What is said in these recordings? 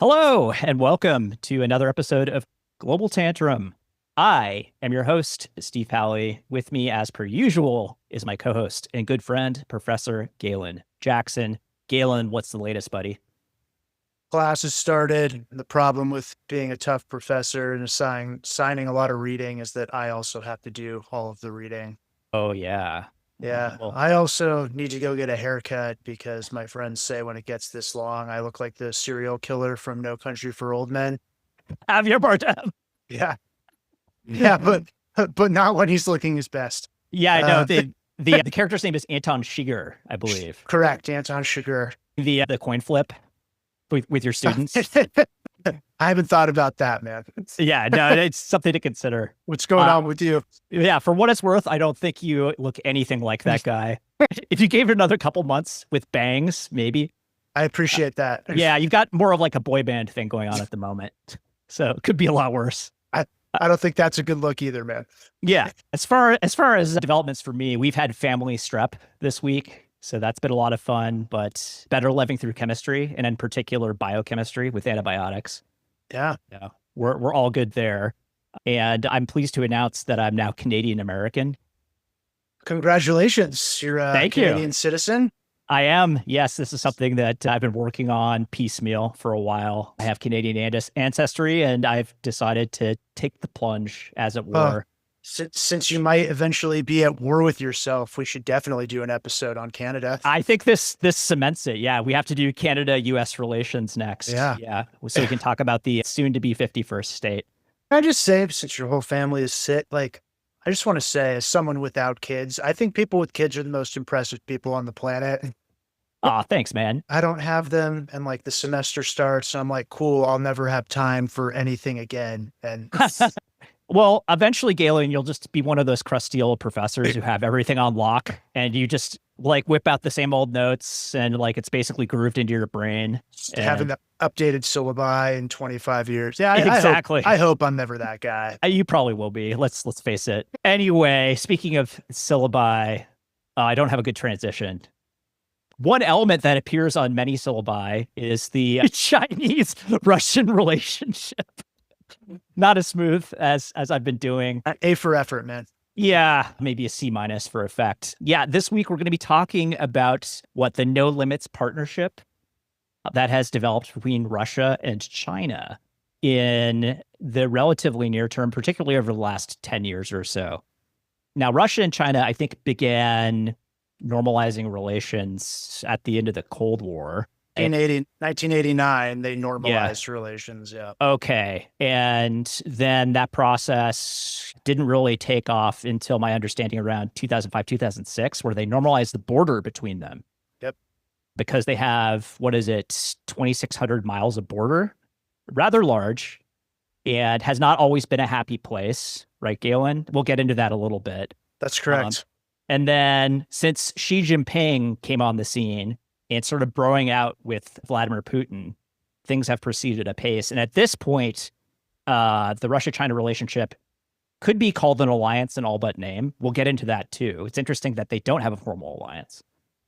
Hello, and welcome to another episode of Global Tantrum. I am your host, Steve Halley. With me, as per usual, is my co host and good friend, Professor Galen Jackson. Galen, what's the latest, buddy? Class has started. The problem with being a tough professor and signing a lot of reading is that I also have to do all of the reading. Oh, yeah. Yeah. Well, I also need to go get a haircut because my friends say when it gets this long, I look like the serial killer from No Country for Old Men. Javier Bardem. Yeah. Yeah, but not when he's looking his best. Yeah, I know. The character's name is Anton Chigurh, I believe. Correct. Anton Chigurh. The coin flip with your students. I haven't thought about that, man. Yeah, no, it's something to consider. What's going on with you? Yeah, for what it's worth, I don't think you look anything like that guy. If you gave it another couple months with bangs, maybe. I appreciate that. Yeah, you've got more of like a boy band thing going on at the moment. So it could be a lot worse. I don't think that's a good look either, man. Yeah. As far as developments for me, we've had family strep this week. So that's been a lot of fun, but better living through chemistry and in particular biochemistry with antibiotics. Yeah. Yeah. We're all good there. And I'm pleased to announce that I'm now Canadian American. Congratulations. You're a Thank you. Canadian citizen. I am. Yes, this is something that I've been working on piecemeal for a while. I have Canadian ancestry, and I've decided to take the plunge, as it were. Since you might eventually be at war with yourself, we should definitely do an episode on Canada. I think this cements it. Yeah, we have to do Canada-U.S. relations next. Yeah. So we can talk about the soon-to-be 51st state. Can I just say, since your whole family is sick, I just want to say, as someone without kids, I think people with kids are the most impressive people on the planet. Thanks, man. I don't have them, and the semester starts, and I'm like, cool, I'll never have time for anything again. And well, eventually, Galen, you'll just be one of those crusty old professors who have everything on lock, and you just whip out the same old notes, and it's basically grooved into your brain. Haven't updated syllabi in 25 years. Yeah, exactly. I hope I'm never that guy. You probably will be. Let's face it. Anyway, speaking of syllabi, I don't have a good transition. One element that appears on many syllabi is the Chinese-Russian relationship. Not as smooth as I've been doing. A for effort, man. Yeah, maybe a C- for effect. Yeah, this week we're going to be talking about what the No Limits partnership that has developed between Russia and China in the relatively near term, particularly over the last 10 years or so. Now, Russia and China, I think, began normalizing relations at the end of the Cold War. 1989, they normalized relations. Yeah. Okay. And then that process didn't really take off until my understanding around 2005, 2006, where they normalized the border between them. Yep. Because they have, 2,600 miles of border, rather large, and has not always been a happy place, right, Galen? We'll get into that a little bit. That's correct. And then since Xi Jinping came on the scene and sort of broing out with Vladimir Putin, things have proceeded apace. And at this point, the Russia-China relationship could be called an alliance in all but name. We'll get into that too. It's interesting that they don't have a formal alliance.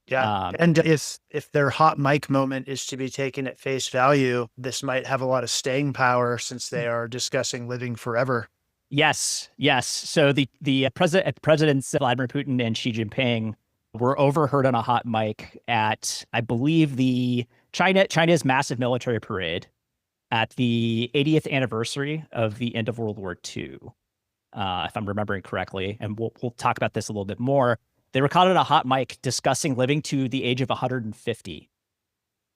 Yeah. And if their hot mic moment is to be taken at face value, this might have a lot of staying power since they are discussing living forever. Yes. So the presidents Vladimir Putin and Xi Jinping were overheard on a hot mic at, I believe, the China's massive military parade at the 80th anniversary of the end of World War II, if I'm remembering correctly. And we'll talk about this a little bit more. They were caught on a hot mic discussing living to the age of 150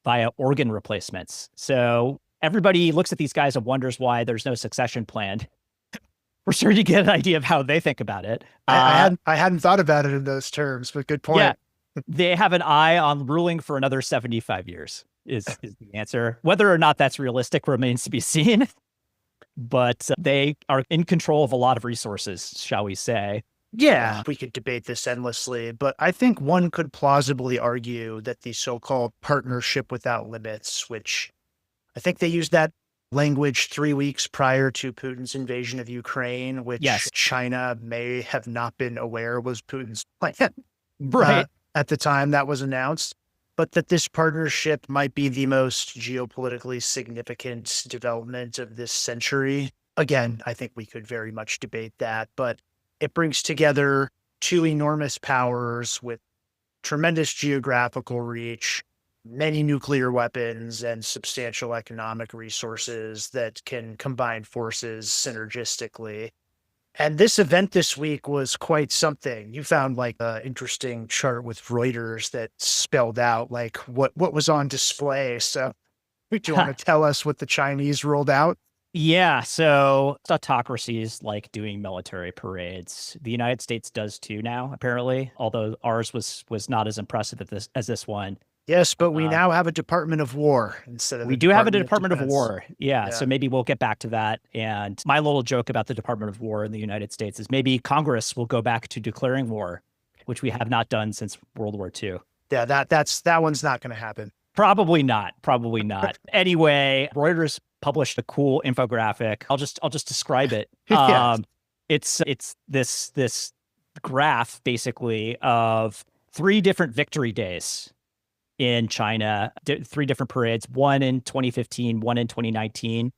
via organ replacements. So everybody looks at these guys and wonders why there's no succession plan. We're sure you get an idea of how they think about it. I hadn't thought about it in those terms, but good point. Yeah, they have an eye on ruling for another 75 years is the answer. Whether or not that's realistic remains to be seen. But they are in control of a lot of resources, shall we say. Yeah, we could debate this endlessly, but I think one could plausibly argue that the so-called partnership without limits, which I think they used that language 3 weeks prior to Putin's invasion of Ukraine, which China may have not been aware was Putin's plan right at the time that was announced. but that this partnership might be the most geopolitically significant development of this century. Again, I think we could very much debate that, but it brings together two enormous powers with tremendous geographical reach, many nuclear weapons, and substantial economic resources that can combine forces synergistically. And this event this week was quite something. You found like an interesting chart with Reuters that spelled out like what was on display. So, do you want to tell us what the Chinese rolled out? Yeah, so autocracies like doing military parades. The United States does too now, apparently, although ours was not as impressive as this one. Yes, but we Uh, now have a Department of War instead of we the do have a Department of Department of Defense. War. Yeah, Yeah. so maybe we'll get back to that. And my little joke about the Department of War in the United States is maybe Congress will go back to declaring war, which we have not done since World War II. Yeah, that one's not going to happen. Probably not. Probably not. Anyway, Reuters published a cool infographic. I'll just describe it. Yes. It's this graph basically of three different victory days in China, three different parades, one in 2015, one in 2019,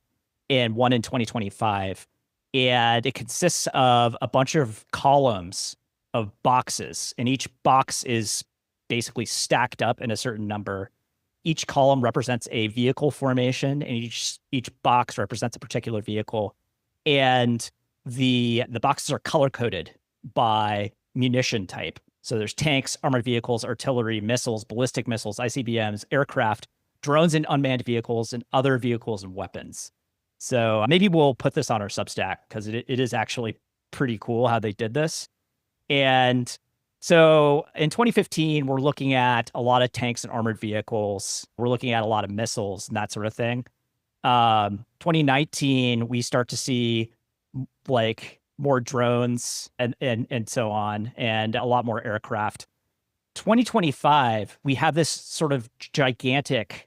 and one in 2025. And it consists of a bunch of columns of boxes, and each box is basically stacked up in a certain number. Each column represents a vehicle formation, and each box represents a particular vehicle. And the boxes are color coded by munition type. So there's tanks, armored vehicles, artillery, missiles, ballistic missiles, ICBMs, aircraft, drones and unmanned vehicles, and other vehicles and weapons. So maybe we'll put this on our Substack because it is actually pretty cool how they did this. And so in 2015, we're looking at a lot of tanks and armored vehicles. We're looking at a lot of missiles and that sort of thing. 2019, we start to see like more drones and so on, and a lot more aircraft. 2025, we have this sort of gigantic,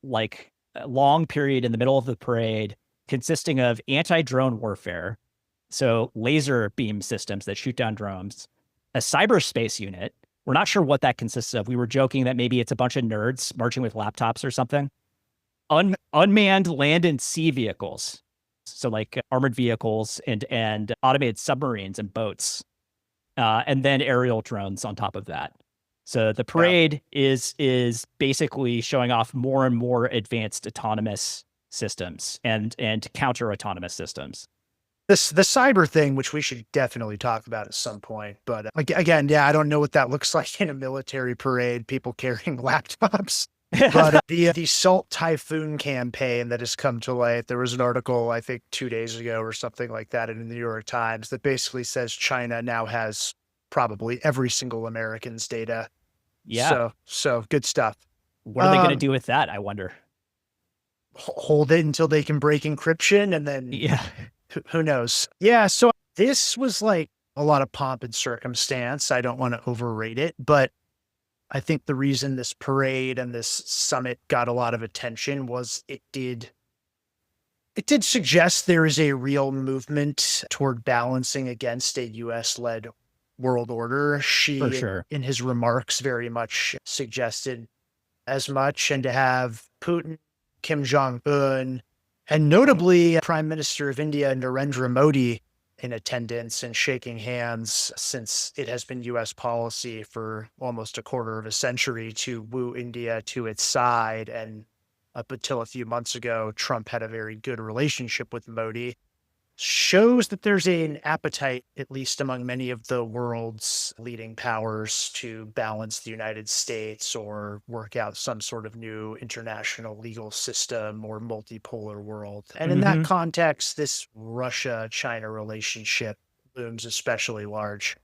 like long period in the middle of the parade consisting of anti-drone warfare. So laser beam systems that shoot down drones, a cyberspace unit. We're not sure what that consists of. We were joking that maybe it's a bunch of nerds marching with laptops or something. Unmanned land and sea vehicles. So like armored vehicles and automated submarines and boats, and then aerial drones on top of that. So the parade is basically showing off more and more advanced autonomous systems and counter autonomous systems. The cyber thing, which we should definitely talk about at some point, but again, yeah, I don't know what that looks like in a military parade. People carrying laptops. But the Salt Typhoon campaign that has come to light, there was an article, I think 2 days ago or something like that in the New York Times that basically says China now has probably every single American's data. Yeah. So good stuff. What are they going to do with that, I wonder? Hold it until they can break encryption and then Yeah. who knows? Yeah. So this was like a lot of pomp and circumstance. I don't want to overrate it, but I think the reason this parade and this summit got a lot of attention was it did suggest there is a real movement toward balancing against a US-led world order. Xi, For sure. in his remarks, very much suggested as much, and to have Putin, Kim Jong-un, and notably Prime Minister of India, Narendra Modi, in attendance and shaking hands, since it has been US policy for almost a quarter of a century to woo India to its side. And up until a few months ago, Trump had a very good relationship with Modi, shows that there's an appetite, at least among many of the world's leading powers, to balance the United States or work out some sort of new international legal system or multipolar world. And in that context, this Russia-China relationship looms especially large.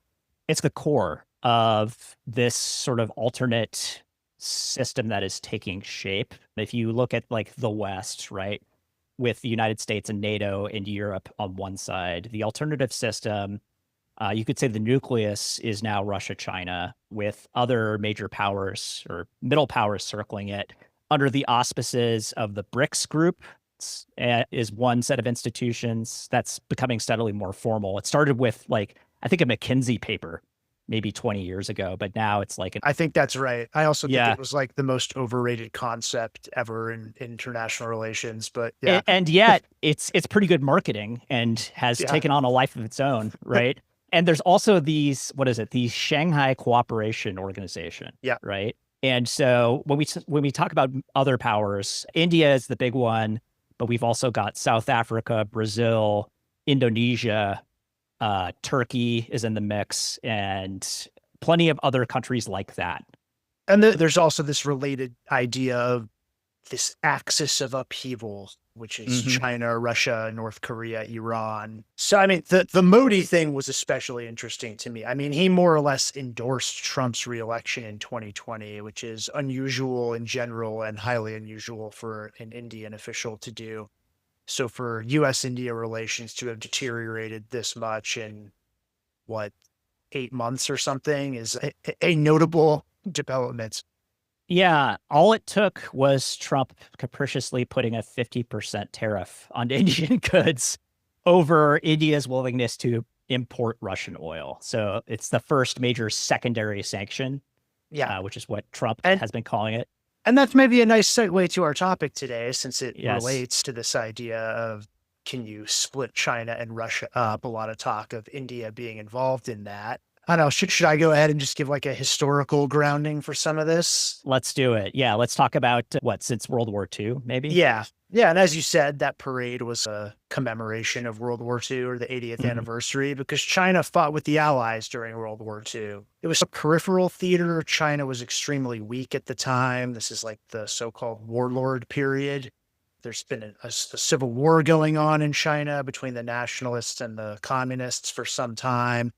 It's the core of this sort of alternate system that is taking shape. If you look at like the West, right, with the United States and NATO and Europe on one side, the alternative system, you could say the nucleus is now Russia, China, with other major powers or middle powers circling it under the auspices of the BRICS group. Is one set of institutions that's becoming steadily more formal. It started with like, I think a McKinsey paper maybe 20 years ago, but now it's like, I think that's right. I also think yeah. it was like the most overrated concept ever in international relations. But yeah, And yet it's pretty good marketing and has yeah, taken on a life of its own, right? And there's also these, what is it? The Shanghai Cooperation Organization, yeah. right? And so when we talk about other powers, India is the big one, but we've also got South Africa, Brazil, Indonesia, Turkey is in the mix, and plenty of other countries like that. And there's also this related idea of this axis of upheaval, which is Hmm. China, Russia, North Korea, Iran. So, I mean, the Modi thing was especially interesting to me. I mean, he more or less endorsed Trump's reelection in 2020, which is unusual in general and highly unusual for an Indian official to do. So, for US India relations to have deteriorated this much in what, 8 months or something is a notable development. Yeah, all it took was Trump capriciously putting a 50% tariff on Indian goods over India's willingness to import Russian oil. So it's the first major secondary sanction, Yeah. which is what Trump And has been calling it. And that's maybe a nice segue to our topic today, since it Yes. relates to this idea of can you split China and Russia up? A lot of talk of India being involved in that. I don't know. Should I go ahead and just give like a historical grounding for some of this? Let's do it. Yeah, let's talk about what, since World War II, maybe? Yeah. Yeah. And as you said, that parade was a commemoration of World War II, or the 80th Mhm. anniversary, because China fought with the Allies during World War II. It was a peripheral theater. China was extremely weak at the time. This is like the so called warlord period. There's been a civil war going on in China between the nationalists and the communists for some time.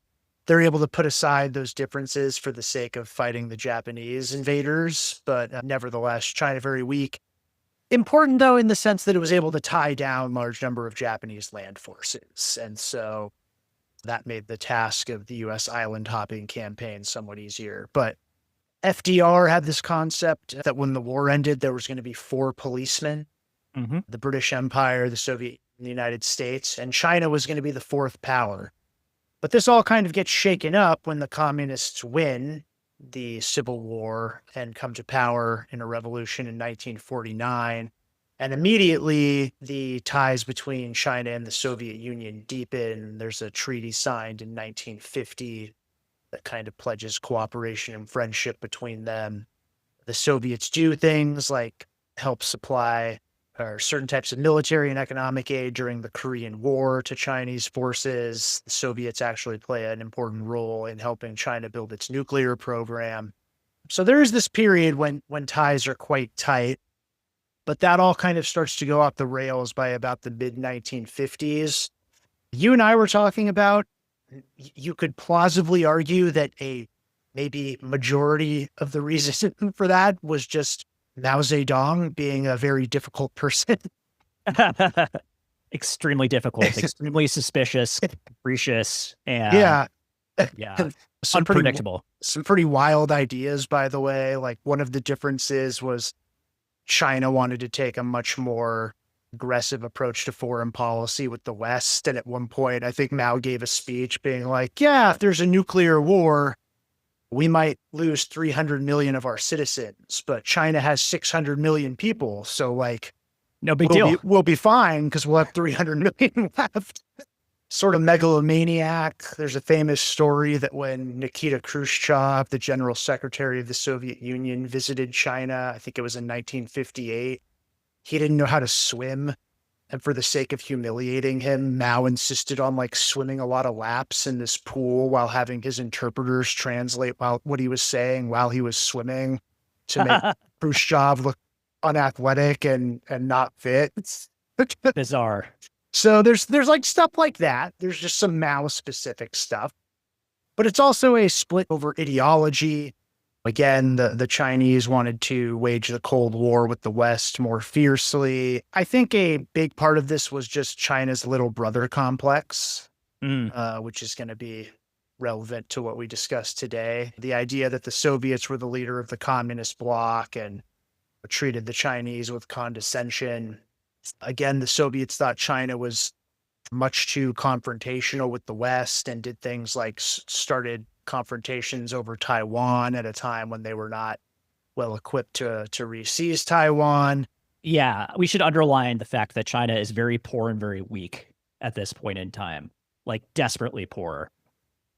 They're able to put aside those differences for the sake of fighting the Japanese invaders, but nevertheless, China very weak. Important, though, in the sense that it was able to tie down large number of Japanese land forces. And so that made the task of the US island hopping campaign somewhat easier. But FDR had this concept that when the war ended, there was going to be four policemen: Mhm. the British Empire, the Soviet, and the United States, and China was going to be the fourth power. But this all kind of gets shaken up when the communists win the Civil War and come to power in a revolution in 1949. And immediately the ties between China and the Soviet Union deepen. There's a treaty signed in 1950 that kind of pledges cooperation and friendship between them. The Soviets do things like help supply or certain types of military and economic aid during the Korean War to Chinese forces. The Soviets actually play an important role in helping China build its nuclear program. So there is this period when ties are quite tight, but that all kind of starts to go off the rails by about the mid 1950s. You and I were talking about, you could plausibly argue that a maybe majority of the reason for that was just Mao Zedong being a very difficult person. Extremely difficult, extremely suspicious, capricious, and Yeah. yeah, some pretty unpredictable. some pretty wild ideas, by the way. Like, one of the differences was China wanted to take a much more aggressive approach to foreign policy with the West. And at one point, I think Mao gave a speech being like, yeah, if there's a nuclear war, we might lose 300 million of our citizens, but China has 600 million people. So, like, No big we'll deal. we'll be fine because we'll have 300 million left. Sort of megalomaniac. There's a famous story that when Nikita Khrushchev, the general secretary of the Soviet Union, visited China, I think it was in 1958, he didn't know how to swim. And for the sake of humiliating him, Mao insisted on like swimming a lot of laps in this pool while having his interpreters translate what he was saying while he was swimming to make Khrushchev look unathletic and not fit. Bizarre. So there's like stuff like that. There's just some Mao specific stuff, but it's also a split over ideology. Again, the Chinese wanted to wage the Cold War with the West more fiercely. I think a big part of this was just China's little brother complex, Mm. which is going to be relevant to what we discussed today. The idea that the Soviets were the leader of the communist bloc and treated the Chinese with condescension. Again, the Soviets thought China was much too confrontational with the West and did things like started confrontations over Taiwan at a time when they were not well equipped to re-seize Taiwan. Yeah, we should underline the fact that China is very poor and very weak at this point in time, like desperately poor.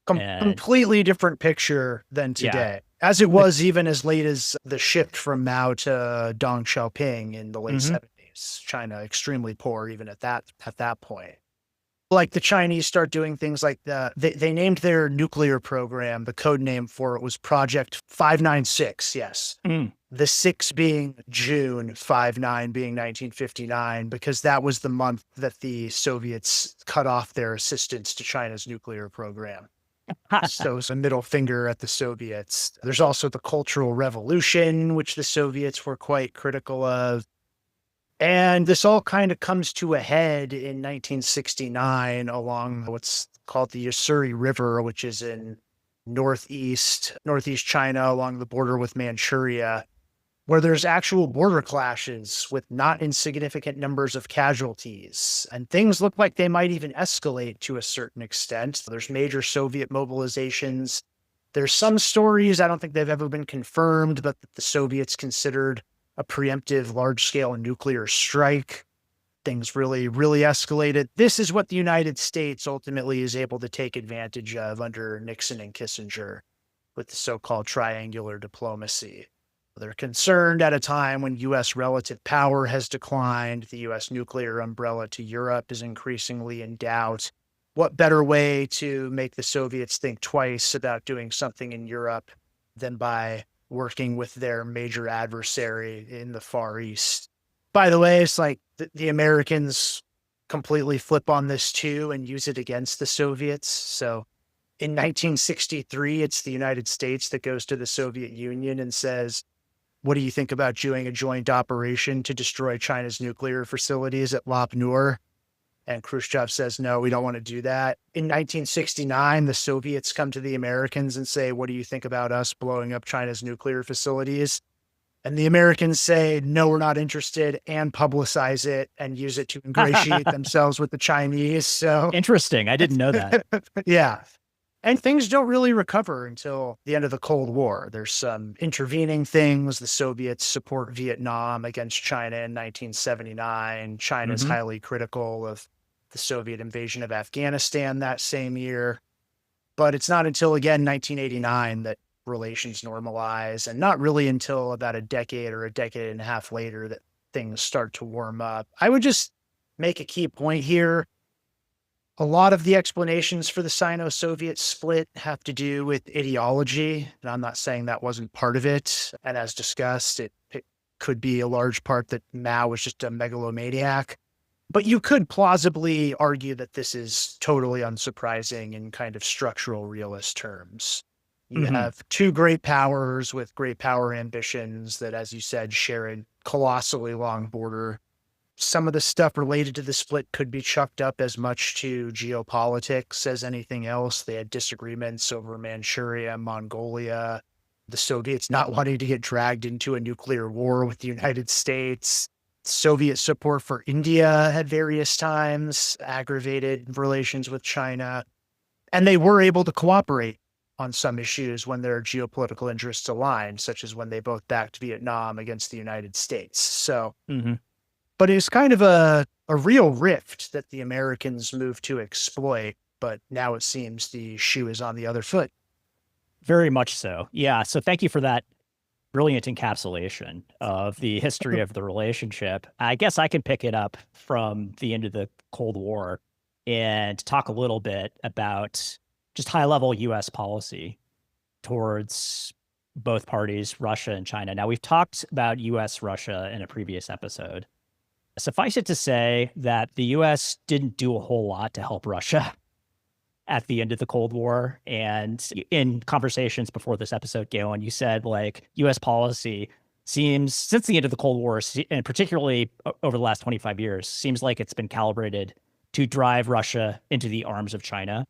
And Completely different picture than yeah, today, as it was even as late as the shift from Mao to Deng Xiaoping in the late hmm 70s. China extremely poor even at that point. Like the Chinese start doing things like they named their nuclear program, the code name for it was Project 596. Yes. mm. The 6 being June, 59 being 1959, because that was the month that the Soviets cut off their assistance to China's nuclear program. So it's a middle finger at the Soviets. There's also the Cultural Revolution, which the Soviets were quite critical of. And this all kind of comes to a head in 1969 along what's called the Ussuri River, which is in northeast China along the border with Manchuria, where there's actual border clashes with not insignificant numbers of casualties. And things look like they might even escalate to a certain extent. There's major Soviet mobilizations. There's some stories, I don't think they've ever been confirmed, but that the Soviets considered a preemptive large-scale nuclear strike. Things really, really escalated. This is what the United States ultimately is able to take advantage of under Nixon and Kissinger with the so-called triangular diplomacy. They're concerned at a time when U.S. relative power has declined. The U.S. nuclear umbrella to Europe is increasingly in doubt. What better way to make the Soviets think twice about doing something in Europe than by working with their major adversary in the Far East? By the way, it's like the Americans completely flip on this too and use it against the Soviets. So in 1963, it's the United States that goes to the Soviet Union and says, what do you think about doing a joint operation to destroy China's nuclear facilities at Lop Nur? And Khrushchev says, no, we don't want to do that. In 1969, the Soviets come to the Americans and say, what do you think about us blowing up China's nuclear facilities? And the Americans say, no, we're not interested, and publicize it and use it to ingratiate themselves with the Chinese. So Interesting. I didn't know that. yeah. And things don't really recover until the end of the Cold War. There's some intervening things. The Soviets support Vietnam against China in 1979. China's hmm highly critical of the Soviet invasion of Afghanistan that same year. But it's not until, again, 1989 that relations normalize, and not really until about a decade or a decade and a half later that things start to warm up. I would just make a key point here. A lot of the explanations for the Sino-Soviet split have to do with ideology, and I'm not saying that wasn't part of it. And as discussed, it could be a large part that Mao was just a megalomaniac. But you could plausibly argue that this is totally unsurprising in kind of structural realist terms. You hmm have two great powers with great power ambitions that, as you said, share a colossally long border. Some of the stuff related to the split could be chucked up as much to geopolitics as anything else. They had disagreements over Manchuria, Mongolia, the Soviets not wanting to get dragged into a nuclear war with the United States. Soviet support for India at various times aggravated relations with China. And they were able to cooperate on some issues when their geopolitical interests aligned, such as when they both backed Vietnam against the United States. So, hmm but it's kind of a real rift that the Americans moved to exploit. But now it seems the shoe is on the other foot. Very much so. Yeah. So thank you for that brilliant encapsulation of the history of the relationship. I guess I can pick it up from the end of the Cold War and talk a little bit about just high level US policy towards both parties, Russia and China. Now, we've talked about US Russia in a previous episode. Suffice it to say that the US didn't do a whole lot to help Russia at the end of the Cold War. And in conversations before this episode, Galen, you said like US policy seems, since the end of the Cold War, and particularly over the last 25 years, seems like it's been calibrated to drive Russia into the arms of China.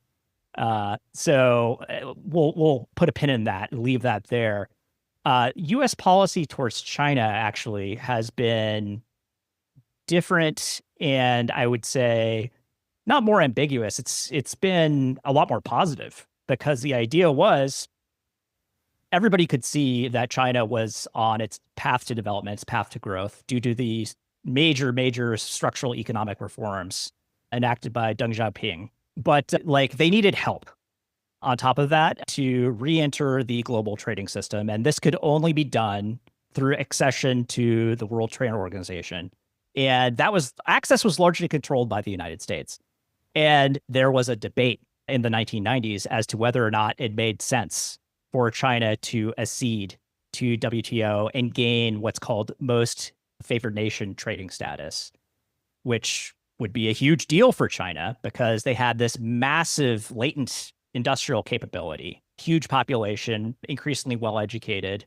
So we'll put a pin in that and leave that there. US policy towards China actually has been different, and I would say not more ambiguous. It's been a lot more positive because the idea was everybody could see that China was on its path to development, its path to growth, due to the major structural economic reforms enacted by Deng Xiaoping. But like they needed help on top of that to re-enter the global trading system. And this could only be done through accession to the World Trade Organization. And that was access was largely controlled by the United States. And there was a debate in the 1990s as to whether or not it made sense for China to accede to WTO and gain what's called most favored nation trading status, which would be a huge deal for China because they had this massive latent industrial capability, huge population, increasingly well educated,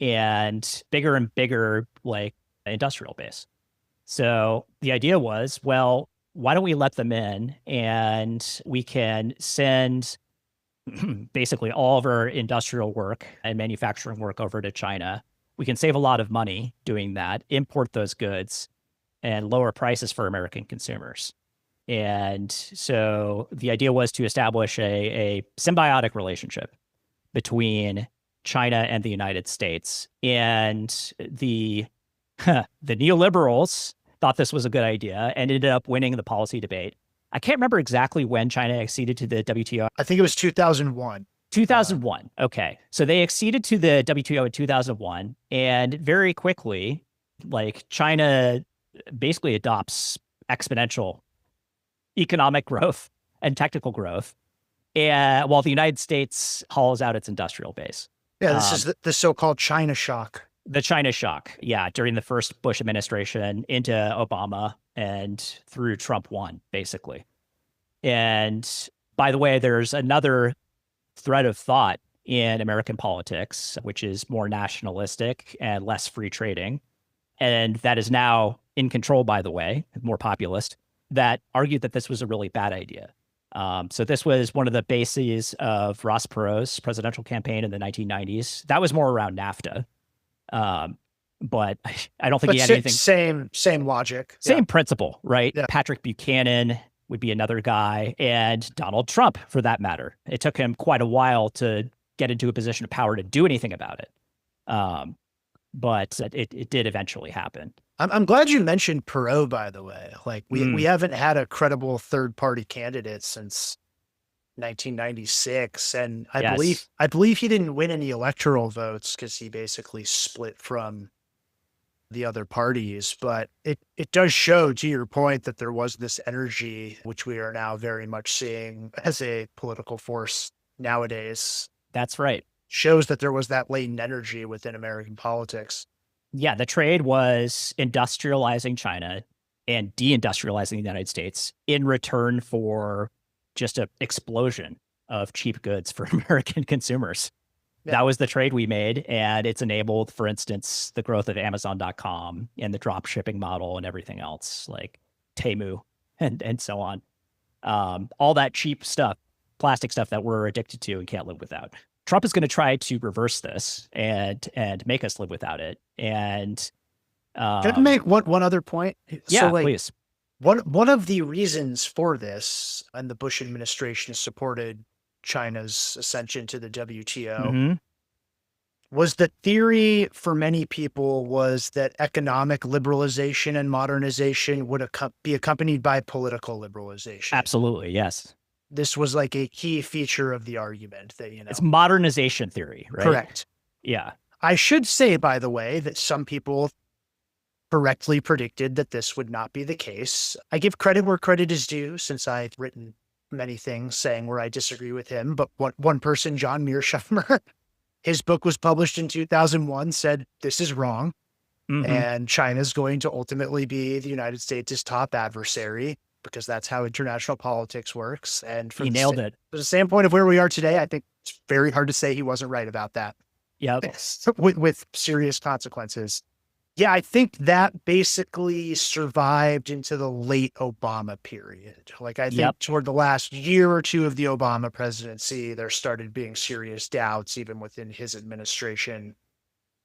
and bigger like industrial base. So the idea was, well, why don't we let them in and we can send basically all of our industrial work and manufacturing work over to China. We can save a lot of money doing that, import those goods, and lower prices for American consumers. And so the idea was to establish a symbiotic relationship between China and the United States. And the neoliberals thought this was a good idea and ended up winning the policy debate. I can't remember exactly when China acceded to the WTO. I think it was 2001. 2001. Okay. So they acceded to the WTO in 2001. And very quickly, like China basically adopts exponential economic growth and technical growth, and while the United States hollows out its industrial base. Yeah, this is the so-called China shock. The China shock, yeah, during the first Bush administration into Obama and through Trump 1, basically. And by the way, there's another thread of thought in American politics, which is more nationalistic and less free trading. And that is now in control, by the way, more populist, that argued that this was a really bad idea. So this was one of the bases of Ross Perot's presidential campaign in the 1990s. That was more around NAFTA. But I don't think he had anything. Same logic. Same principle, right? Yeah. Patrick Buchanan would be another guy, and Donald Trump, for that matter. It took him quite a while to get into a position of power to do anything about it. But it did eventually happen. I'm glad you mentioned Perot, by the way. Like we haven't had a credible third party candidate since 1996, and I believe he didn't win any electoral votes because he basically split from the other parties. But it does show, to your point, that there was this energy, which we are now very much seeing as a political force nowadays. That's right. Shows that there was that latent energy within American politics. Yeah, the trade was industrializing China and deindustrializing the United States in return for just an explosion of cheap goods for American consumers. Yeah. That was the trade we made, and it's enabled, for instance, the growth of Amazon.com and the drop shipping model and everything else, like Temu and so on. All that cheap stuff, plastic stuff that we're addicted to and can't live without. Trump is going to try to reverse this and make us live without it. And can I make one other point? Yeah, so please. One of the reasons for this, and the Bush administration supported China's ascension to the WTO, was the theory for many people was that economic liberalization and modernization would be accompanied by political liberalization. Absolutely, yes. This was like a key feature of the argument that, it's modernization theory, right? Correct. Yeah. I should say, by the way, that some people correctly predicted that this would not be the case. I give credit where credit is due, since I've written many things saying where I disagree with him. But one person, John Mearsheimer, his book was published in 2001, said this is wrong. And China's going to ultimately be the United States' top adversary, because that's how international politics works. And he nailed it. From the standpoint of where we are today, I think it's very hard to say he wasn't right about that. Yeah, with serious consequences. Yeah, I think that basically survived into the late Obama period. Like, I think toward the last year or two of the Obama presidency, there started being serious doubts, even within his administration,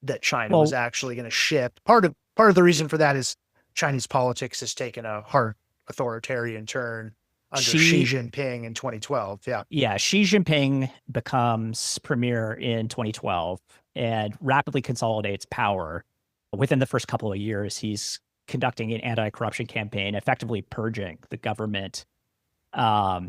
that China was actually going to shift. Part of the reason for that is Chinese politics has taken a hard authoritarian turn under Xi Jinping in 2012. Yeah. Yeah, Xi Jinping becomes premier in 2012 and rapidly consolidates power. Within the first couple of years, he's conducting an anti-corruption campaign, effectively purging the government. I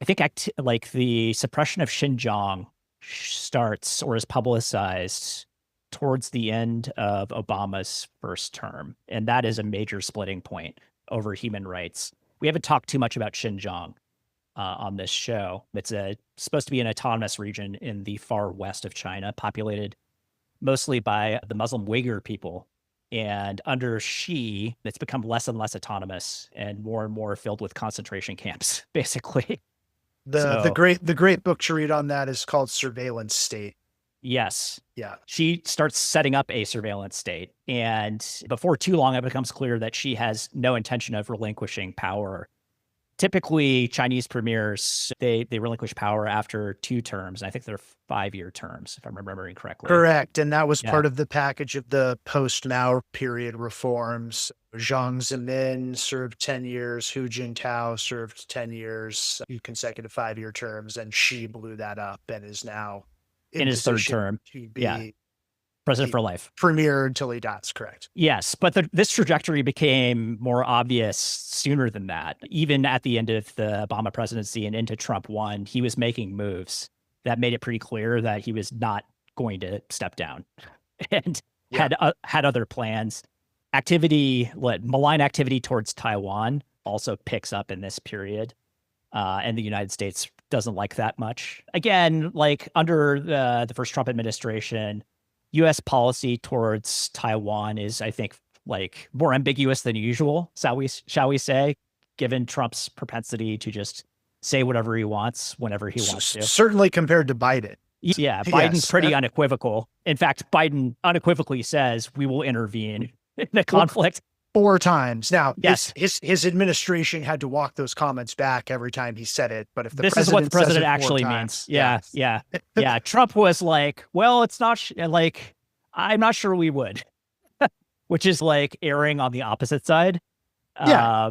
think like the suppression of Xinjiang starts or is publicized towards the end of Obama's first term, and that is a major splitting point over human rights. We haven't talked too much about Xinjiang on this show. It's supposed to be an autonomous region in the far west of China, populated mostly by the Muslim Uyghur people. And under Xi, it's become less and less autonomous and more filled with concentration camps, basically. The great book to read on that is called Surveillance State. Yes. Yeah. She starts setting up a surveillance state. And before too long, it becomes clear that she has no intention of relinquishing power. Typically, Chinese premiers, they relinquish power after 2 terms. I think they're 5-year terms, if I'm remembering correctly. Correct. And that was part of the package of the post-Mao period reforms. Jiang Zemin served 10 years. Hu Jintao served 10 years, consecutive 5-year terms. And Xi blew that up and is now in his 3rd term. To be president for life. Premier until he dies, correct. Yes, but this trajectory became more obvious sooner than that. Even at the end of the Obama presidency and into Trump 1, he was making moves that made it pretty clear that he was not going to step down and had other plans. Malign activity towards Taiwan also picks up in this period. And the United States doesn't like that much. Again, like under the first Trump administration, U.S. policy towards Taiwan is, I think, like more ambiguous than usual, shall we say, given Trump's propensity to just say whatever he wants whenever he wants to. Certainly compared to Biden. Yeah, Biden's pretty unequivocal. In fact, Biden unequivocally says we will intervene in the conflict. 4 times. Now, yes, his administration had to walk those comments back every time he said it. But if this is what the president actually means. Yeah. Trump was like, well, it's not like, I'm not sure we would, which is like erring on the opposite side. Yeah.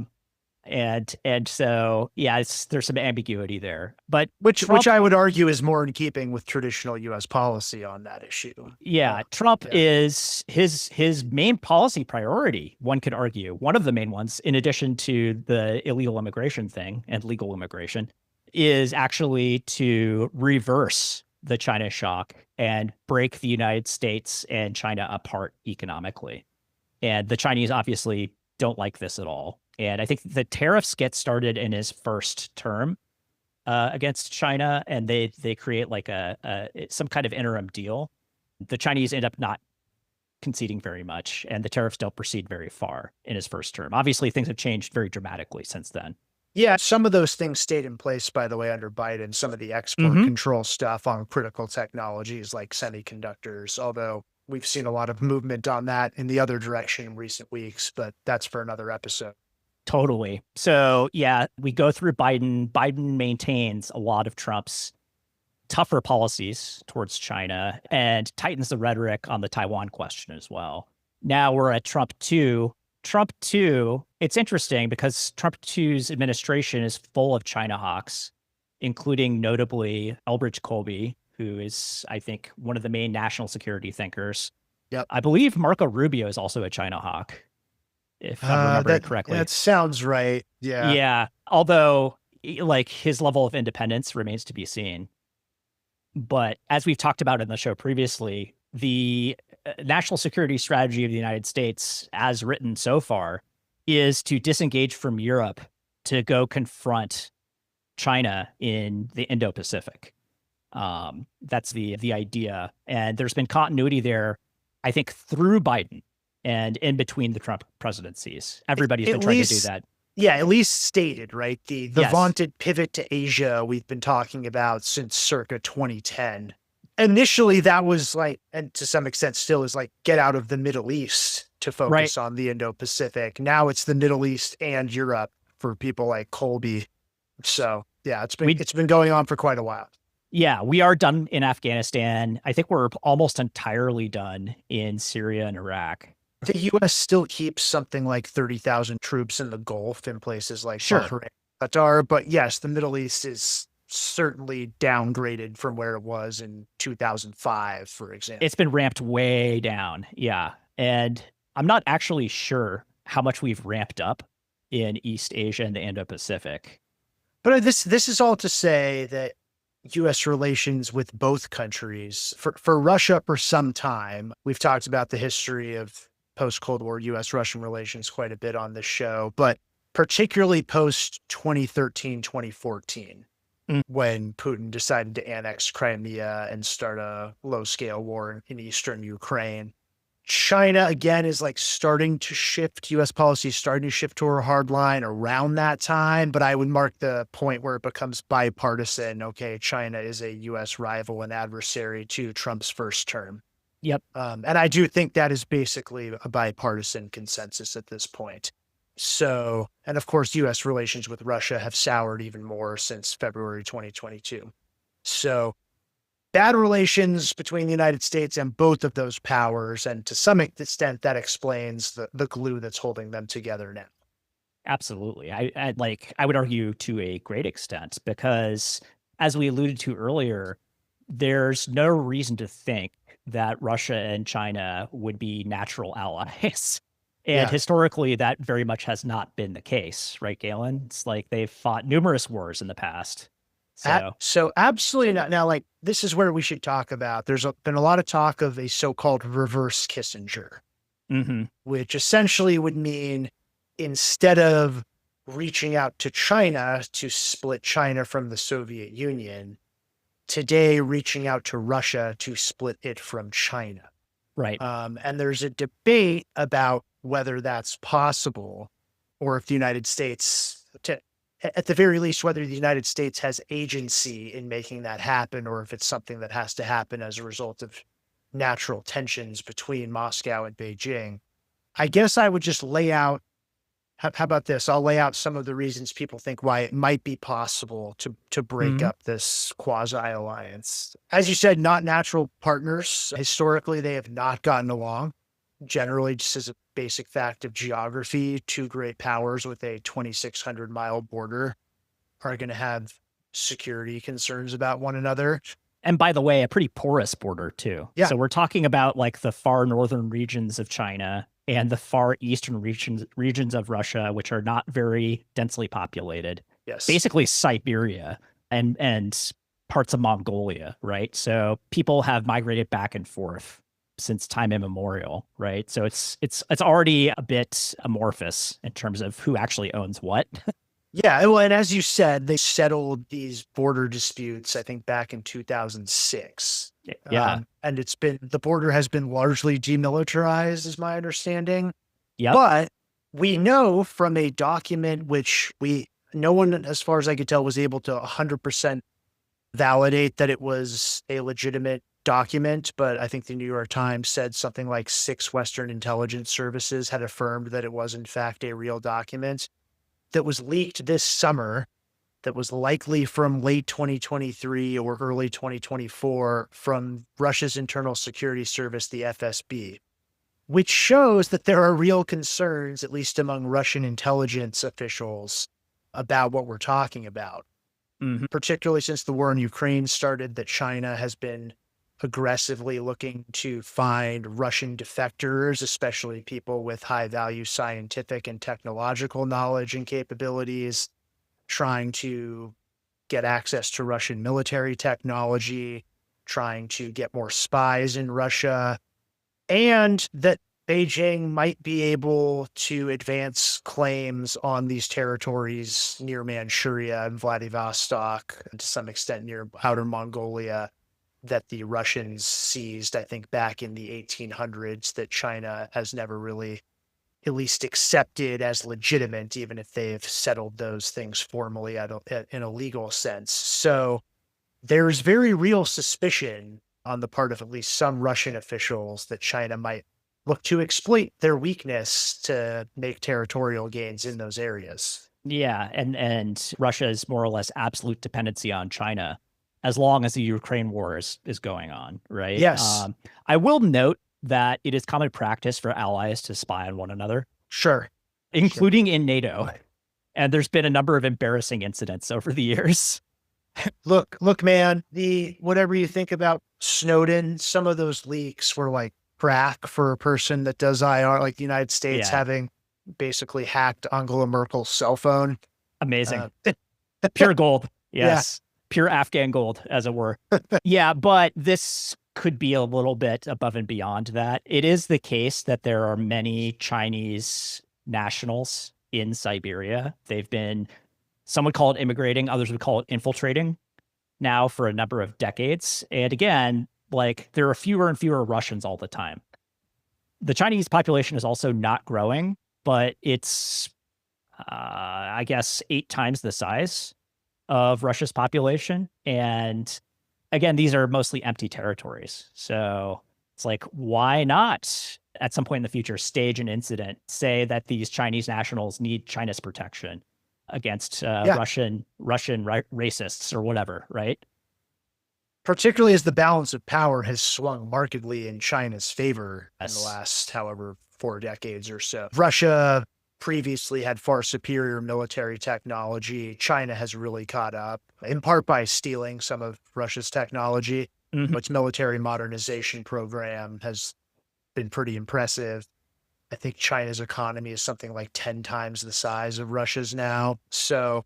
And so, yeah, there's some ambiguity there, but which I would argue is more in keeping with traditional U.S. policy on that issue. Yeah, Trump is his main policy priority. One could argue one of the main ones, in addition to the illegal immigration thing and legal immigration, is actually to reverse the China shock and break the United States and China apart economically. And the Chinese obviously don't like this at all. And I think the tariffs get started in his first term against China, and they create like some kind of interim deal. The Chinese end up not conceding very much, and the tariffs don't proceed very far in his first term. Obviously, things have changed very dramatically since then. Yeah, some of those things stayed in place, by the way, under Biden. Some of the export control stuff on critical technologies like semiconductors, although we've seen a lot of movement on that in the other direction in recent weeks, but that's for another episode. Totally. So, yeah, we go through Biden. Biden maintains a lot of Trump's tougher policies towards China and tightens the rhetoric on the Taiwan question as well. Now we're at Trump 2. Trump 2, it's interesting because Trump 2's administration is full of China hawks, including notably Elbridge Colby, who is, I think, one of the main national security thinkers. Yep. I believe Marco Rubio is also a China hawk, if I'm remembering correctly. That sounds right. Yeah. Yeah. Although, like, his level of independence remains to be seen. But as we've talked about in the show previously, the national security strategy of the United States, as written so far, is to disengage from Europe to go confront China in the Indo-Pacific. That's the idea. And there's been continuity there, I think, through Biden and in between the Trump presidencies. Everybody's been trying to do that. Yeah, at least stated, right? The vaunted pivot to Asia we've been talking about since circa 2010. Initially, that was like, and to some extent still is like, get out of the Middle East to focus on the Indo-Pacific. Now it's the Middle East and Europe for people like Colby. So yeah, it's been going on for quite a while. Yeah, we are done in Afghanistan. I think we're almost entirely done in Syria and Iraq. The U.S. still keeps something like 30,000 troops in the Gulf in places like Bahrain. Qatar. But yes, the Middle East is certainly downgraded from where it was in 2005, for example. It's been ramped way down. Yeah. And I'm not actually sure how much we've ramped up in East Asia and the Indo-Pacific. But this is all to say that U.S. relations with both countries, for Russia for some time, we've talked about the history of post-Cold War U.S.-Russian relations quite a bit on this show, but particularly post-2013, 2014, when Putin decided to annex Crimea and start a low-scale war in eastern Ukraine. China, again, is like starting to shift, U.S. policy is starting to shift to a hard line around that time. But I would mark the point where it becomes bipartisan. Okay, China is a U.S. rival and adversary to Trump's first term. Yep. And I do think that is basically a bipartisan consensus at this point. So, and of course, U.S. relations with Russia have soured even more since February 2022. So, bad relations between the United States and both of those powers, and to some extent, that explains the glue that's holding them together now. Absolutely. I would argue to a great extent, because as we alluded to earlier, there's no reason to think that Russia and China would be natural allies. And historically, that very much has not been the case, right, Galen? It's like they've fought numerous wars in the past. So absolutely not. Now, like, this is where we should talk about, there's been a lot of talk of a so-called reverse Kissinger, which essentially would mean instead of reaching out to China to split China from the Soviet Union, today reaching out to Russia to split it from China. Right. And there's a debate about whether that's possible, or if the United States, at the very least, whether the United States has agency in making that happen, or if it's something that has to happen as a result of natural tensions between Moscow and Beijing. I guess I would just lay out, how about this? I'll lay out some of the reasons people think why it might be possible to break up this quasi-alliance. As you said, not natural partners. Historically, they have not gotten along. Generally, just as a basic fact of geography, two great powers with a 2,600-mile border are going to have security concerns about one another. And by the way, a pretty porous border too. Yeah. So we're talking about like the far northern regions of China and the far eastern regions of Russia, which are not very densely populated. Yes. Basically Siberia and parts of Mongolia, right? So people have migrated back and forth since time immemorial, right? So it's already a bit amorphous in terms of who actually owns what. Yeah, well, and as you said, they settled these border disputes, I think, back in 2006. Yeah. And the border has been largely demilitarized, is my understanding. Yeah. But we know from a document which no one, as far as I could tell, was able to 100% validate that it was a legitimate document. But I think the New York Times said something like 6 Western intelligence services had affirmed that it was, in fact, a real document that was leaked this summer, that was likely from late 2023 or early 2024 from Russia's internal security service, the FSB, which shows that there are real concerns, at least among Russian intelligence officials, about what we're talking about. Particularly since the war in Ukraine started, that China has been aggressively looking to find Russian defectors, especially people with high value scientific and technological knowledge and capabilities, trying to get access to Russian military technology, trying to get more spies in Russia, and that Beijing might be able to advance claims on these territories near Manchuria and Vladivostok, and to some extent near outer Mongolia, that the Russians seized, I think, back in the 1800s, that China has never really at least accepted as legitimate, even if they've settled those things formally in a legal sense. So there's very real suspicion on the part of at least some Russian officials that China might look to exploit their weakness to make territorial gains in those areas. Yeah, and Russia's more or less absolute dependency on China as long as the Ukraine war is going on, right? Yes. I will note that it is common practice for allies to spy on one another. Sure. Including in NATO. And there's been a number of embarrassing incidents over the years. Look, man, whatever you think about Snowden, some of those leaks were like crack for a person that does IR, like the United States Yeah. having basically hacked Angela Merkel's cell phone. Amazing. Pure gold. Yes. Yeah. Pure Afghan gold, as it were. Yeah, but this could be a little bit above and beyond that. It is the case that there are many Chinese nationals in Siberia. They've been, some would call it immigrating, others would call it infiltrating now for a number of decades. And again, like there are fewer and fewer Russians all the time. The Chinese population is also not growing, but it's, I guess, 8 times the size of Russia's population. And again, these are mostly empty territories. So it's like, why not at some point in the future stage an incident, say that these Chinese nationals need China's protection against Russian racists or whatever, right? Particularly as the balance of power has swung markedly in China's favor in the last, however, 4 decades or so. Russia previously had far superior military technology. China has really caught up, in part by stealing some of Russia's technology. Its military modernization program has been pretty impressive. I think China's economy is something like 10 times the size of Russia's now. So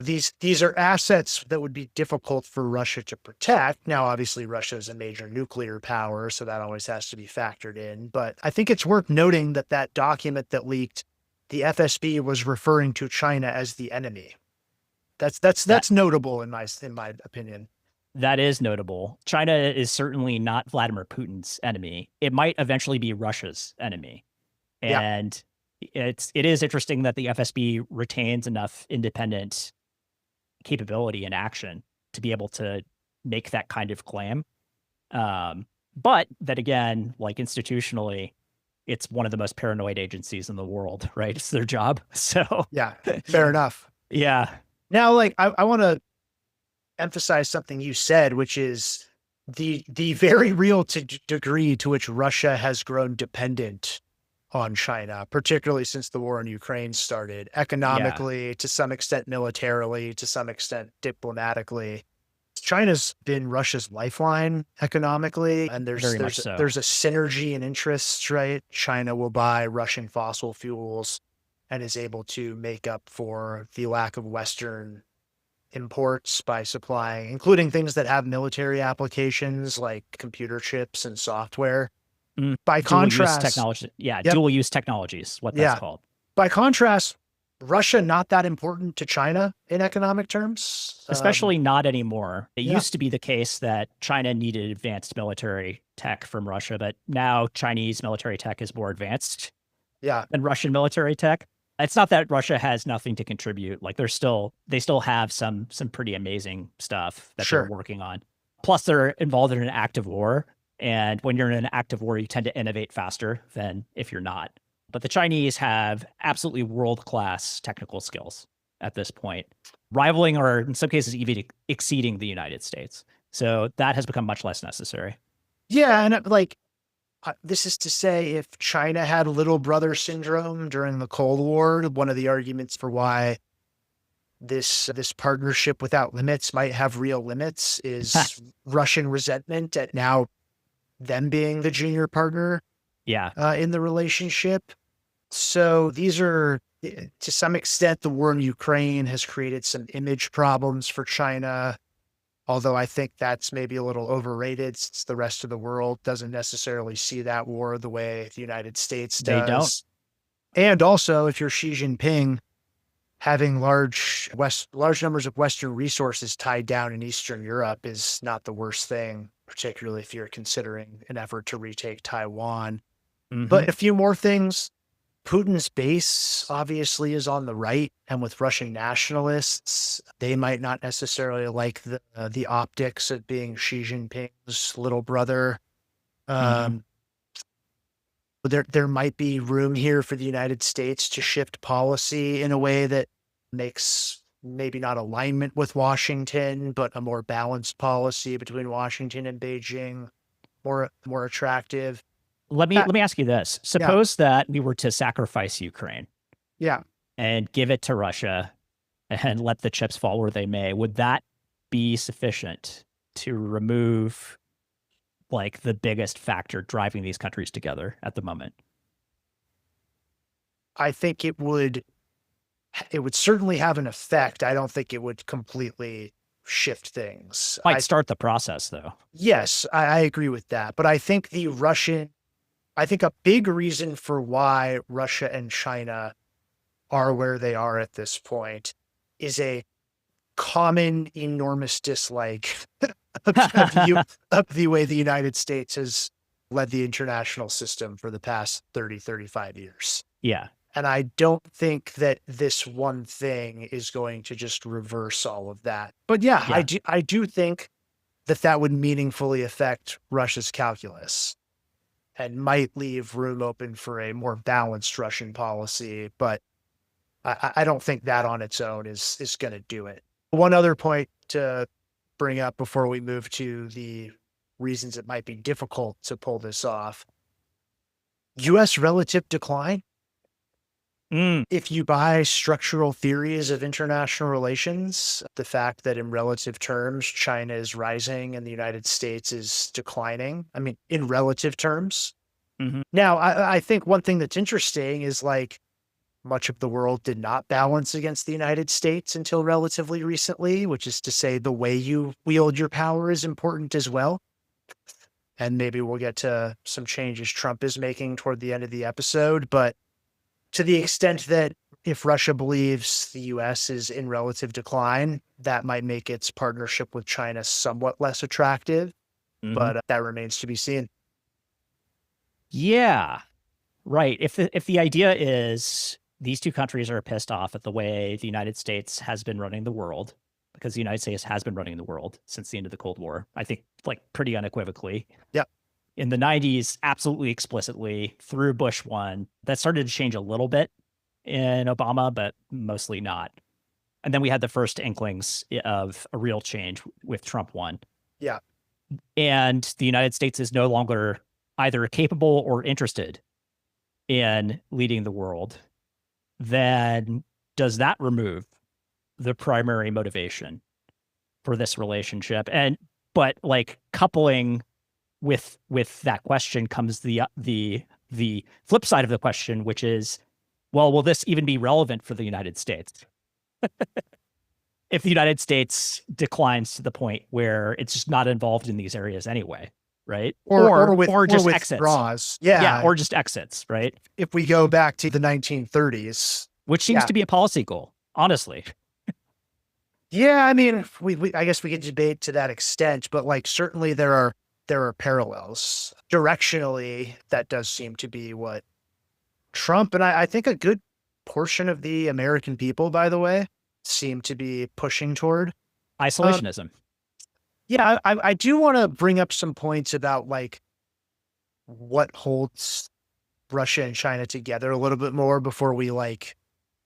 these are assets that would be difficult for Russia to protect. Now, obviously, Russia is a major nuclear power, so that always has to be factored in. But I think it's worth noting that that document that leaked, the FSB was referring to China as the enemy. That's notable in my opinion. That is notable. China is certainly not Vladimir Putin's enemy. It might eventually be Russia's enemy. And it is interesting that the FSB retains enough independent capability and action to be able to make that kind of claim. But that again, like institutionally, it's one of the most paranoid agencies in the world, right? It's their job. So yeah, fair enough. Yeah. Now, like I want to emphasize something you said, which is the very real degree to which Russia has grown dependent on China, particularly since the war in Ukraine started, economically, to some extent militarily, to some extent diplomatically. China's been Russia's lifeline economically, and there's a synergy in interests, right? China will buy Russian fossil fuels and is able to make up for the lack of Western imports by supplying, including things that have military applications like computer chips and software. By contrast, technology, dual use technologies, what that's called. By contrast, Russia not that important to China in economic terms, especially not anymore. It used to be the case that China needed advanced military tech from Russia, but now Chinese military tech is more advanced than Russian military tech. It's not that Russia has nothing to contribute. Like they still have some pretty amazing stuff that they're working on. Plus, they're involved in an active war. And when you're in an active war, you tend to innovate faster than if you're not. But the Chinese have absolutely world-class technical skills at this point, rivaling or in some cases even exceeding the United States. So that has become much less necessary. Yeah, and like this is to say, if China had little brother syndrome during the Cold War, one of the arguments for why this partnership without limits might have real limits is Russian resentment at now them being the junior partner in the relationship. So these are, to some extent, the war in Ukraine has created some image problems for China, although I think that's maybe a little overrated since the rest of the world doesn't necessarily see that war the way the United States does. They don't. And also, if you're Xi Jinping, having large numbers of Western resources tied down in Eastern Europe is not the worst thing, particularly if you're considering an effort to retake Taiwan. But a few more things. Putin's base obviously is on the right, and with Russian nationalists, they might not necessarily like the optics of being Xi Jinping's little brother. There might be room here for the United States to shift policy in a way that makes maybe not alignment with Washington, but a more balanced policy between Washington and Beijing, more attractive. Let me ask you this. Suppose that we were to sacrifice Ukraine. Yeah. and give it to Russia and let the chips fall where they may, would that be sufficient to remove like the biggest factor driving these countries together at the moment? I think it would certainly have an effect. I don't think it would completely shift things. Might start the process though. Yes, I agree with that. But I think I think a big reason for why Russia and China are where they are at this point is a common enormous dislike of the way the United States has led the international system for the past 30, 35 years. Yeah. And I don't think that this one thing is going to just reverse all of that. But yeah. I do think that that would meaningfully affect Russia's calculus and might leave room open for a more balanced Russian policy. But I don't think that on its own is going to do it. One other point to bring up before we move to the reasons it might be difficult to pull this off. U.S. relative decline. If you buy structural theories of international relations, the fact that in relative terms, China is rising and the United States is declining, I mean, in relative terms. Mm-hmm. Now, I think one thing that's interesting is like much of the world did not balance against the United States until relatively recently, which is to say the way you wield your power is important as well. And maybe we'll get to some changes Trump is making toward the end of the episode, but to the extent that if Russia believes the U.S. is in relative decline, that might make its partnership with China somewhat less attractive, but that remains to be seen. Yeah, right. If the idea is these two countries are pissed off at the way the United States has been running the world, because the United States has been running the world since the end of the Cold War, I think like pretty unequivocally. Yep. In the 90s, absolutely explicitly, through Bush 1. That started to change a little bit in Obama, but mostly not. And then we had the first inklings of a real change with Trump 1. Yeah. And the United States is no longer either capable or interested in leading the world. Then does that remove the primary motivation for this relationship? But like coupling with that question comes the flip side of the question, which is, well, will this even be relevant for the United States? If the United States declines to the point where it's just not involved in these areas anyway, right? Or just withdraws. exits. Yeah, or just exits, right? If we go back to the 1930s. Which seems to be a policy goal, honestly. Yeah, I mean, I guess we could debate to that extent, but like certainly there are parallels. Directionally, that does seem to be what Trump, and I think a good portion of the American people, by the way, seem to be pushing toward. Isolationism. Yeah, I do want to bring up some points about like what holds Russia and China together a little bit more before we like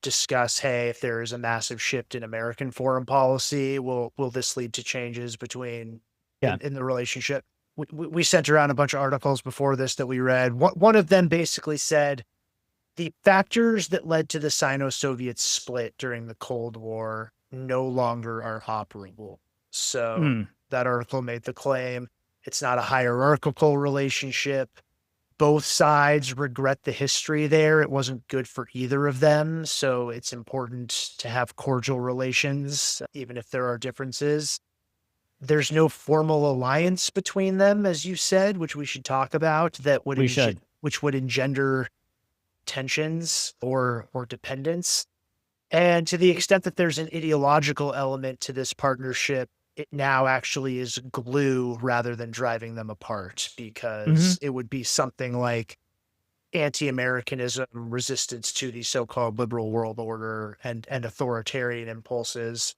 discuss, hey, if there is a massive shift in American foreign policy, will this lead to changes between in the relationship? We sent around a bunch of articles before this that we read. One of them basically said the factors that led to the Sino-Soviet split during the Cold War no longer are operable. So that article made the claim it's not a hierarchical relationship. Both sides regret the history there. It wasn't good for either of them. So it's important to have cordial relations, even if there are differences. There's no formal alliance between them, as you said, which we should talk about, which would engender tensions or dependence. And to the extent that there's an ideological element to this partnership, it now actually is glue rather than driving them apart, because it would be something like anti-Americanism, resistance to the so-called liberal world order and authoritarian impulses.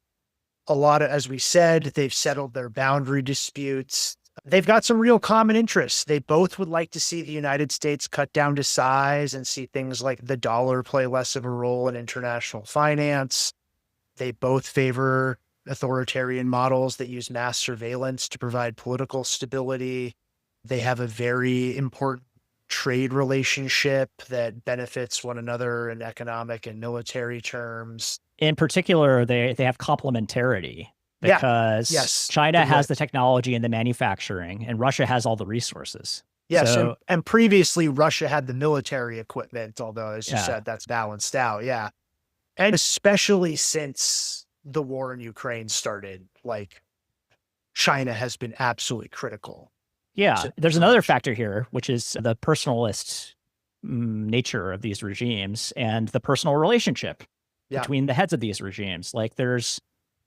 A lot of, as we said, they've settled their boundary disputes. They've got some real common interests. They both would like to see the United States cut down to size and see things like the dollar play less of a role in international finance. They both favor authoritarian models that use mass surveillance to provide political stability. They have a very important trade relationship that benefits one another in economic and military terms. In particular, they have complementarity Yeah. because Yes. China has the technology and the manufacturing, and Russia has all the resources. Yes. So, And previously, Russia had the military equipment, although, as you yeah, said, that's balanced out. Yeah. And especially since the war in Ukraine started, like China has been absolutely critical. yeah. There's to another Russia. factor here, which is the personalist nature of these regimes and the personal relationship Yeah. between the heads of these regimes. Like, there's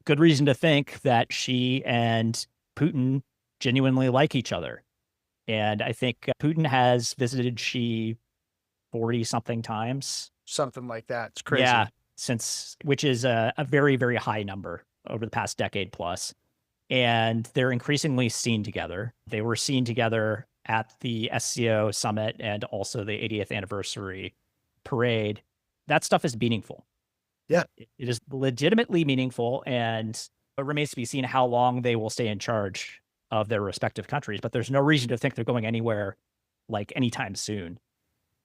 good reason to think that Xi and Putin genuinely like each other. And I think Putin has visited Xi 40 something times. Something like that. It's crazy. Yeah, which is a very, very high number over the past decade plus. And they're increasingly seen together. They were seen together at the SCO summit and also the 80th anniversary parade. That stuff is meaningful. Yeah. It is legitimately meaningful, and it remains to be seen how long they will stay in charge of their respective countries. But there's no reason to think they're going anywhere like anytime soon.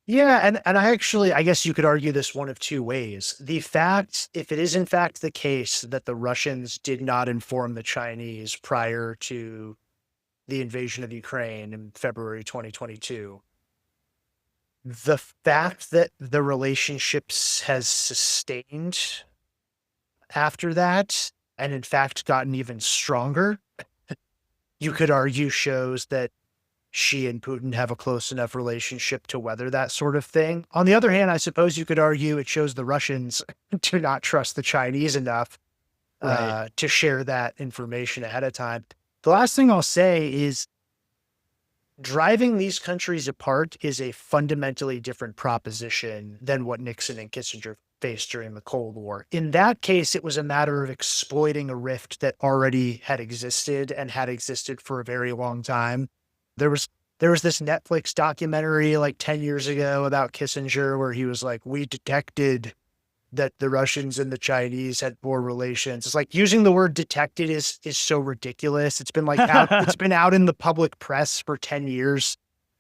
Yeah, and I guess you could argue this one of two ways. The fact, if it is in fact the case that the Russians did not inform the Chinese prior to the invasion of Ukraine in February 2022, the fact that the relationships has sustained after that, and in fact gotten even stronger, you could argue shows that Xi and Putin have a close enough relationship to weather that sort of thing. On the other hand, I suppose you could argue it shows the Russians to not trust the Chinese enough to share that information ahead of time. The last thing I'll say is driving these countries apart is a fundamentally different proposition than what Nixon and Kissinger faced during the Cold War. In that case, it was a matter of exploiting a rift that already had existed and had existed for a very long time. There was this Netflix documentary like 10 years ago about Kissinger where he was like, we detected that the Russians and the Chinese had poor relations. It's like using the word detected is so ridiculous. It's been like it's been out in the public press for 10 years.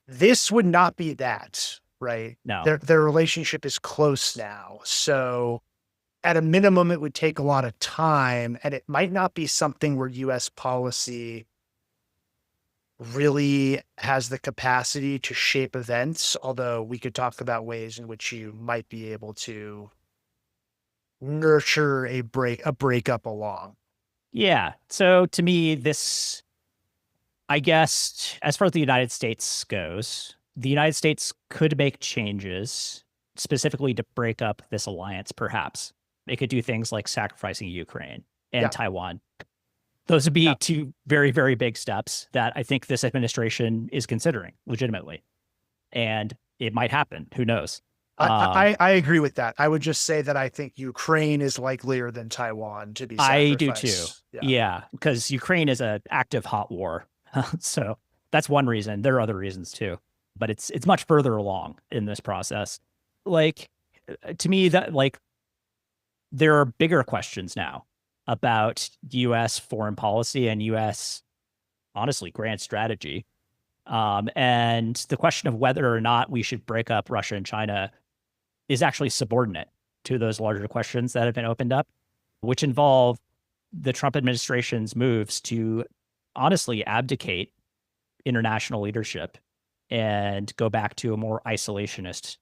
This would not be that, right? No. Their relationship is close now. So at a minimum, it would take a lot of time, and it might not be something where US policy really has the capacity to shape events, although we could talk about ways in which you might be able to nurture a breakup along. Yeah. So to me, this, I guess, as far as the United States goes, the United States could make changes specifically to break up this alliance, perhaps. They could do things like sacrificing Ukraine and Taiwan. Those would be two very, very big steps that I think this administration is considering legitimately. And it might happen. Who knows? I agree with that. I would just say that I think Ukraine is likelier than Taiwan to be sacrificed. I do too. Yeah, because Ukraine is an active hot war. So that's one reason. There are other reasons too. But it's much further along in this process. Like, to me, that like there are bigger questions now about U.S. foreign policy and U.S., honestly, grand strategy. And the question of whether or not we should break up Russia and China is actually subordinate to those larger questions that have been opened up, which involve the Trump administration's moves to honestly abdicate international leadership and go back to a more isolationist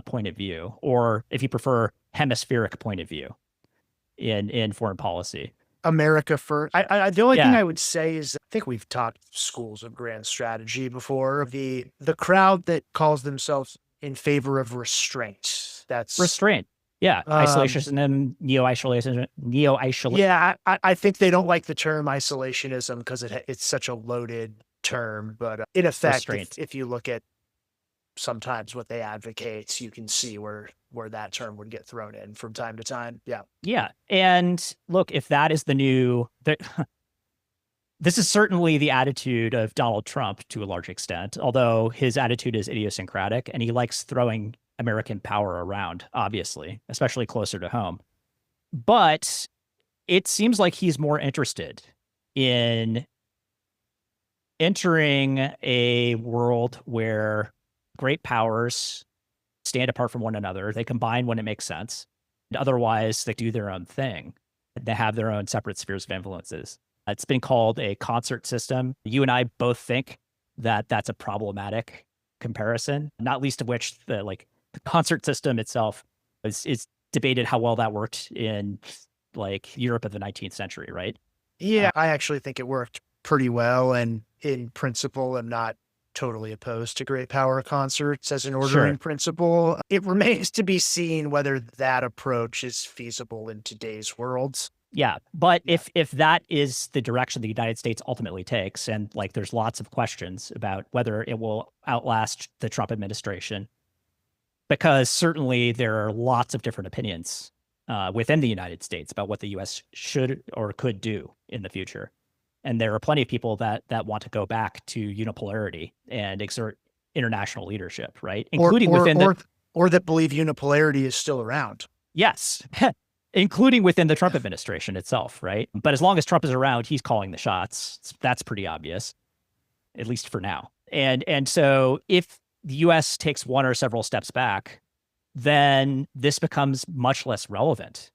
point of view, or if you prefer, hemispheric point of view in foreign policy. America first. The only thing I would say is, I think we've talked schools of grand strategy before. The crowd that calls themselves in favor of restraint. That's restraint. Yeah, isolationism, neo-isolationism. Yeah, I think they don't like the term isolationism because it's such a loaded term. But in effect, if you look at sometimes what they advocate, you can see where that term would get thrown in from time to time. Yeah. Yeah. And look, if that is the new, this is certainly the attitude of Donald Trump to a large extent, although his attitude is idiosyncratic and he likes throwing American power around, obviously, especially closer to home. But it seems like he's more interested in entering a world where great powers stand apart from one another. They combine when it makes sense. And otherwise, they do their own thing. They have their own separate spheres of influences. It's been called a concert system. You and I both think that that's a problematic comparison, not least of which the concert system itself is debated how well that worked in like Europe of the 19th century, right? Yeah, I actually think it worked pretty well. And in principle, I'm not totally opposed to great power concerts as an ordering principle. It remains to be seen whether that approach is feasible in today's world. Yeah, but if that is the direction the United States ultimately takes, and like there's lots of questions about whether it will outlast the Trump administration, because certainly there are lots of different opinions within the United States about what the U.S. should or could do in the future. And there are plenty of people that want to go back to unipolarity and exert international leadership, right? Including or that believe unipolarity is still around. Yes. Including within the Trump administration itself, right? But as long as Trump is around, he's calling the shots. That's pretty obvious, at least for now. And so if the U.S. takes one or several steps back, then this becomes much less relevant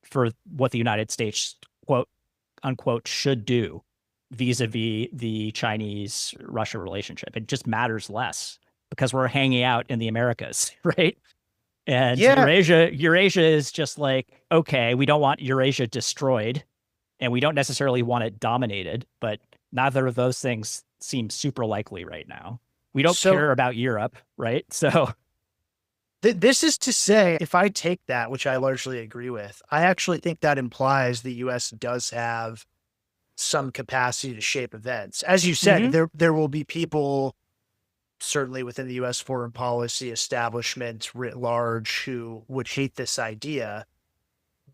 for what the United States, quote unquote, should do vis-a-vis the Chinese-Russia relationship. It just matters less because we're hanging out in the Americas, right? And Eurasia is just like, okay, we don't want Eurasia destroyed and we don't necessarily want it dominated, but neither of those things seem super likely right now. We don't care about Europe, right? So this is to say, if I take that, which I largely agree with, I actually think that implies the U.S. does have some capacity to shape events. As you said, there will be people certainly within the U.S. foreign policy establishment writ large who would hate this idea.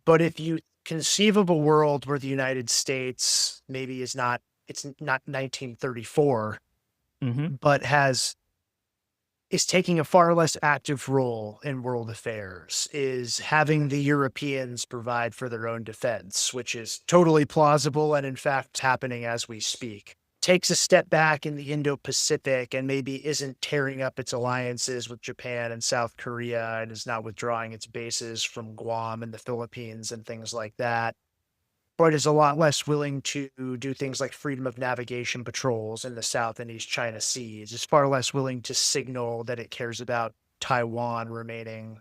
But if you conceive of a world where the United States maybe it's not 1934, but is taking a far less active role in world affairs, is having the Europeans provide for their own defense, which is totally plausible and in fact happening as we speak, takes a step back in the Indo-Pacific and maybe isn't tearing up its alliances with Japan and South Korea and is not withdrawing its bases from Guam and the Philippines and things like that, but is a lot less willing to do things like freedom of navigation patrols in the South and East China Seas, is far less willing to signal that it cares about Taiwan remaining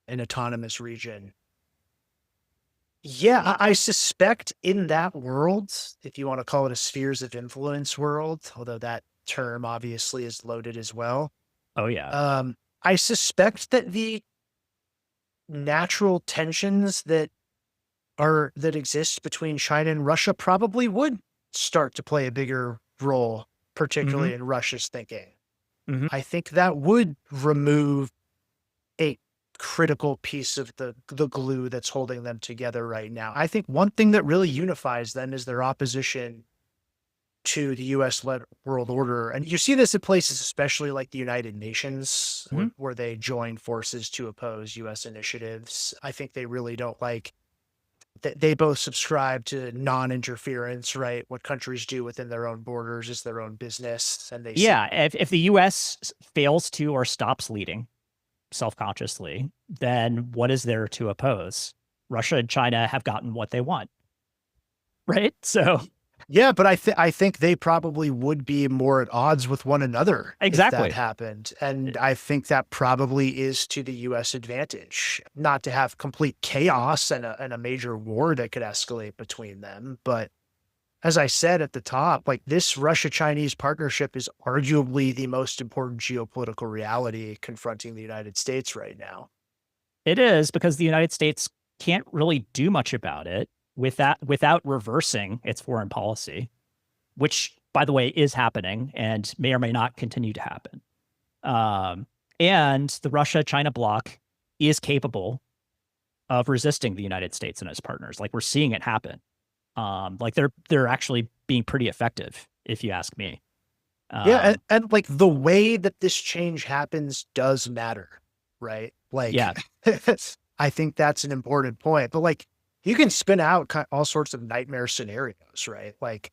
an autonomous region. Yeah, I suspect in that world, if you want to call it a spheres of influence world, although that term obviously is loaded as well. Oh, yeah. I suspect that the natural tensions that exist between China and Russia probably would start to play a bigger role, particularly in Russia's thinking. I think that would remove a critical piece of the glue that's holding them together right now. I think one thing that really unifies them is their opposition to the U.S.-led world order. And you see this in places, especially like the United Nations, where they join forces to oppose U.S. initiatives. I think they really don't like that. They both subscribe to non-interference, right? What countries do within their own borders is their own business. And if the U.S. fails to or stops leading self-consciously, then what is there to oppose? Russia and China have gotten what they want, right? So yeah, but I think they probably would be more at odds with one another if that happened. And I think that probably is to the U.S. advantage, not to have complete chaos and a major war that could escalate between them. But as I said at the top, like this Russia-Chinese partnership is arguably the most important geopolitical reality confronting the United States right now. It is, because the United States can't really do much about it without reversing its foreign policy, which, by the way, is happening and may or may not continue to happen. And the Russia-China bloc is capable of resisting the United States and its partners. Like, we're seeing it happen. Like they're actually being pretty effective, if you ask me. Yeah, and like the way that this change happens does matter, right? Like, yeah, I think that's an important point. But like, you can spin out all sorts of nightmare scenarios, right? Like,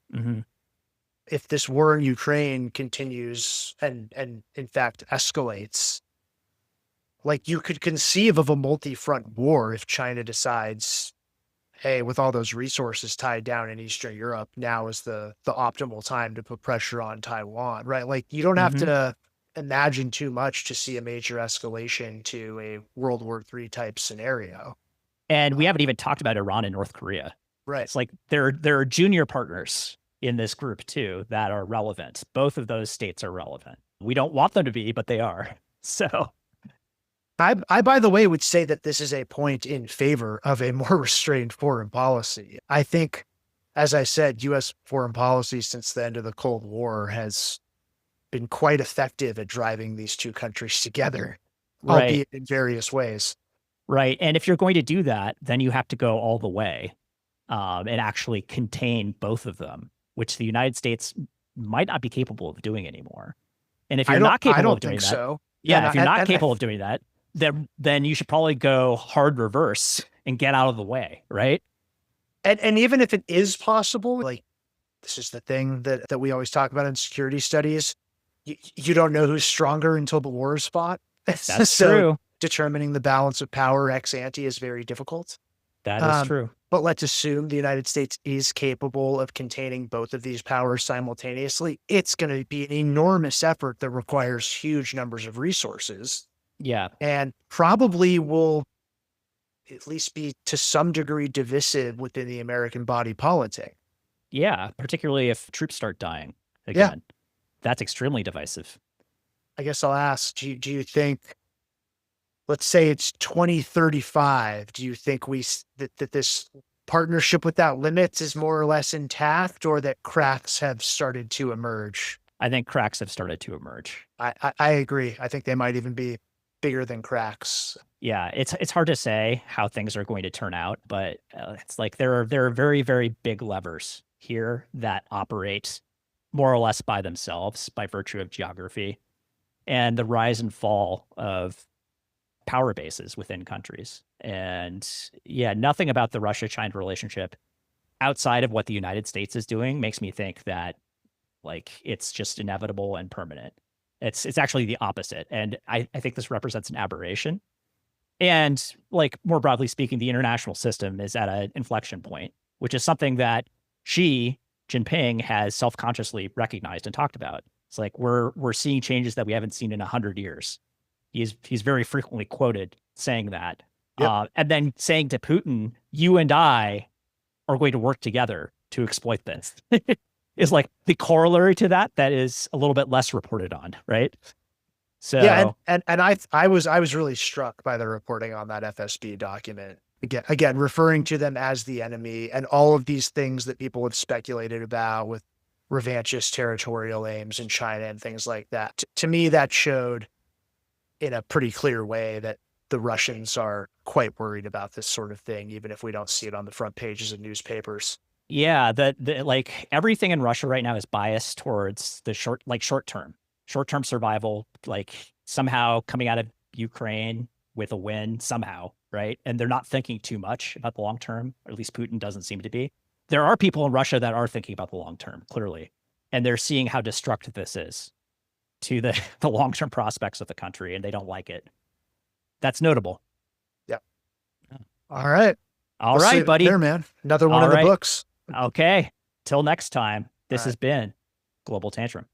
if this war in Ukraine continues and in fact escalates, like you could conceive of a multi-front war if China decides, hey, with all those resources tied down in Eastern Europe, now is the optimal time to put pressure on Taiwan, right? Like you don't have Hmm. to imagine too much to see a major escalation to a World War III type scenario. And we haven't even talked about Iran and North Korea. Right. It's like there are junior partners in this group too that are relevant. Both of those states are relevant. We don't want them to be, but they are. So I, by the way, would say that this is a point in favor of a more restrained foreign policy. I think, as I said, U.S. foreign policy since the end of the Cold War has been quite effective at driving these two countries together, right, albeit in various ways. right. And if you're going to do that, then you have to go all the way and actually contain both of them, which the United States might not be capable of doing anymore. And if you're not I capable of don't doing think that, so. yeah, if you're not capable of doing that, then you should probably go hard reverse and get out of the way, right? And even if it is possible, like this is the thing that we always talk about in security studies. You don't know who's stronger until the war is fought. That's So true. determining the balance of power ex ante is very difficult. That is true. But let's assume the United States is capable of containing both of these powers simultaneously. It's going to be an enormous effort that requires huge numbers of resources Yeah. and probably will at least be to some degree divisive within the American body politic. Yeah. Particularly if troops start dying Yeah. again. That's extremely divisive. I guess I'll ask, do you think, let's say it's 2035, do you think that this partnership without limits is more or less intact, or that cracks have started to emerge? I think cracks have started to emerge. I agree. I think they might even be bigger than cracks. Yeah, it's hard to say how things are going to turn out, but it's like there are very, very big levers here that operate more or less by themselves by virtue of geography and the rise and fall of power bases within countries. And yeah, nothing about the Russia-China relationship outside of what the United States is doing makes me think that like it's just inevitable and permanent. It's actually the opposite. And I think this represents an aberration. And like more broadly speaking, the international system is at an inflection point, which is something that Xi Jinping has self-consciously recognized and talked about. It's like we're seeing changes that we haven't seen in 100 years. He's very frequently quoted saying that. Yep. And then saying to Putin, you and I are going to work together to exploit this is like the corollary to that is a little bit less reported on, right? So yeah, and I was really struck by the reporting on that FSB document. Again, referring to them as the enemy and all of these things that people have speculated about with revanchist territorial aims in China and things like that. To me, that showed in a pretty clear way that the Russians are quite worried about this sort of thing, even if we don't see it on the front pages of newspapers. yeah, the like everything in Russia right now is biased towards the short-term survival, like somehow coming out of Ukraine with a win somehow, right? And they're not thinking too much about the long term, or at least Putin doesn't seem to be. There are people in Russia that are thinking about the long term, clearly, and they're seeing how destructive this is to the long-term prospects of the country, and they don't like it. That's notable. Yeah. All right. All right, buddy. There, man. Another one of the books. Okay. Till next time, this has been Global Tantrum.